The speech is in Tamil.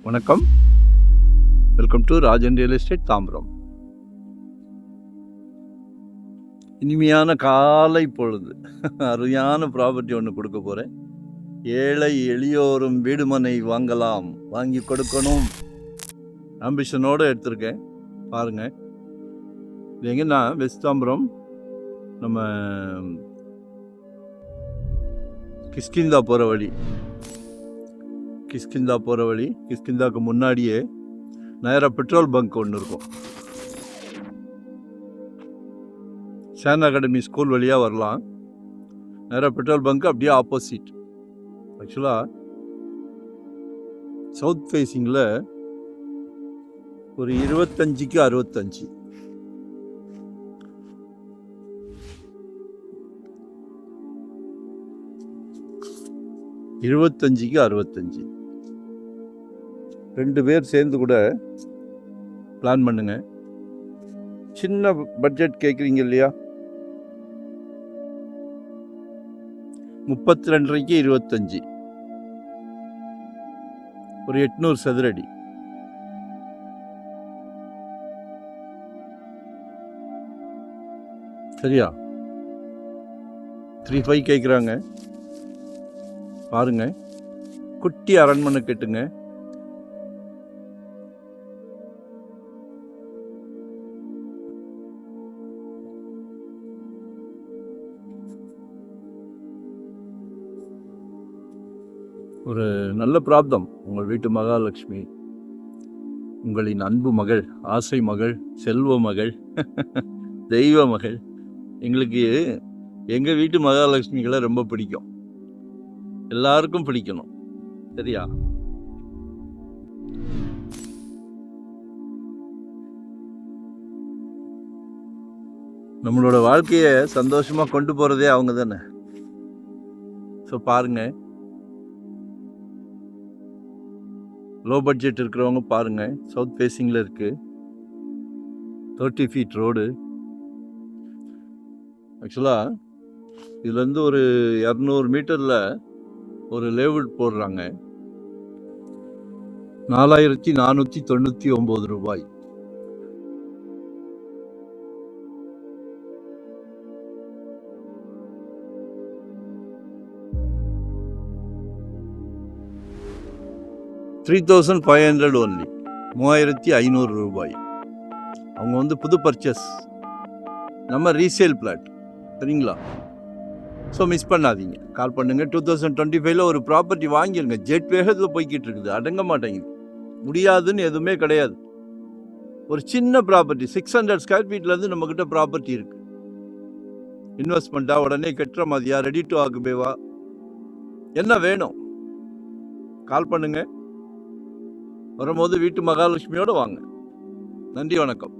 வணக்கம், welcome to Rajan real estate Tambaram. இனிமையான காலை பொழுது அருமையான ப்ராப்பர்ட்டி ஒன்று கொடுக்க போகிறேன். ஏழை எளியோரும் வீடுமனை வாங்கலாம், வாங்கி கொடுக்கணும் ஆம்பிஷனோடு எடுத்திருக்கேன். பாருங்கள், இது எங்கன்னா வெஸ்ட் தாம்பரம், நம்ம கிஷ்கிந்தா போகிற வழி. கிஷ்கிந்தாவுக்கு முன்னாடியே நேராக பெட்ரோல் பங்க் ஒன்று இருக்கும். சேன் அகாடமி ஸ்கூல் வழியாக வரலாம். நேராக பெட்ரோல் பங்க் அப்படியே ஆப்போசிட். ஆக்சுவலாக சவுத் ஃபேஸிங்கில் ஒரு 25க்கு 65. ரெண்டு பேர் சேர்ந்து கூட பிளான் பண்ணுங்க. சின்ன பட்ஜெட் கேட்குறீங்க இல்லையா? 32க்கு 25, ஒரு 800 சதுரடி. சரியா? 35 கேட்குறாங்க. பாருங்க, குட்டி அரண்மனை கேட்டுங்க. ஒரு நல்ல பிராப்தம். உங்கள் வீட்டு மகாலட்சுமி, உங்களின் அன்பு மகள், ஆசை மகள், செல்வ மகள், தெய்வ மகள். எங்களுக்கு எங்கள் வீட்டு மகாலட்சுமிகளை ரொம்ப பிடிக்கும். எல்லாருக்கும் பிடிக்கணும். சரியா? நம்மளோட வாழ்க்கையை சந்தோஷமாக கொண்டு போகிறதே அவங்க தானே. ஸோ பாருங்க, லோ பட்ஜெட் இருக்கிறவங்க பாருங்க. சவுத் ஃபேஸிங்கில் இருக்குது, 30 ஃபீட் ரோடு. ஆக்சுவலாக இதுலேருந்து ஒரு 200 மீட்டரில் ஒரு லேவுட் போடுறாங்க. 4499 ரூபாய். $3,500 ஒன்லி, 3500 ரூபாய். அவங்க புது பர்ச்சேஸ், நம்ம ரீசேல் பிளாட். சரிங்களா? ஸோ மிஸ் பண்ணாதீங்க, கால் பண்ணுங்கள். 2025 ஒரு ப்ராப்பர்ட்டி வாங்கிடுங்க. ஜெட் வேகத்தில் போய்கிட்டு இருக்குது, அடங்க மாட்டேங்குது. முடியாதுன்னு எதுவுமே கிடையாது. ஒரு சின்ன ப்ராப்பர்ட்டி 600 ஸ்கொயர் ஃபீட்லேருந்து நம்மக்கிட்ட ப்ராப்பர்ட்டி இருக்குது. இன்வெஸ்ட்மெண்ட்டாக உடனே கட்டுற மாதிரியா, ரெடி டு ஆக்குபேவா, என்ன வேணும் கால் பண்ணுங்கள். வரும்போது வீட்டு மகாலட்சுமியோடு வாங்க. நன்றி, வணக்கம்.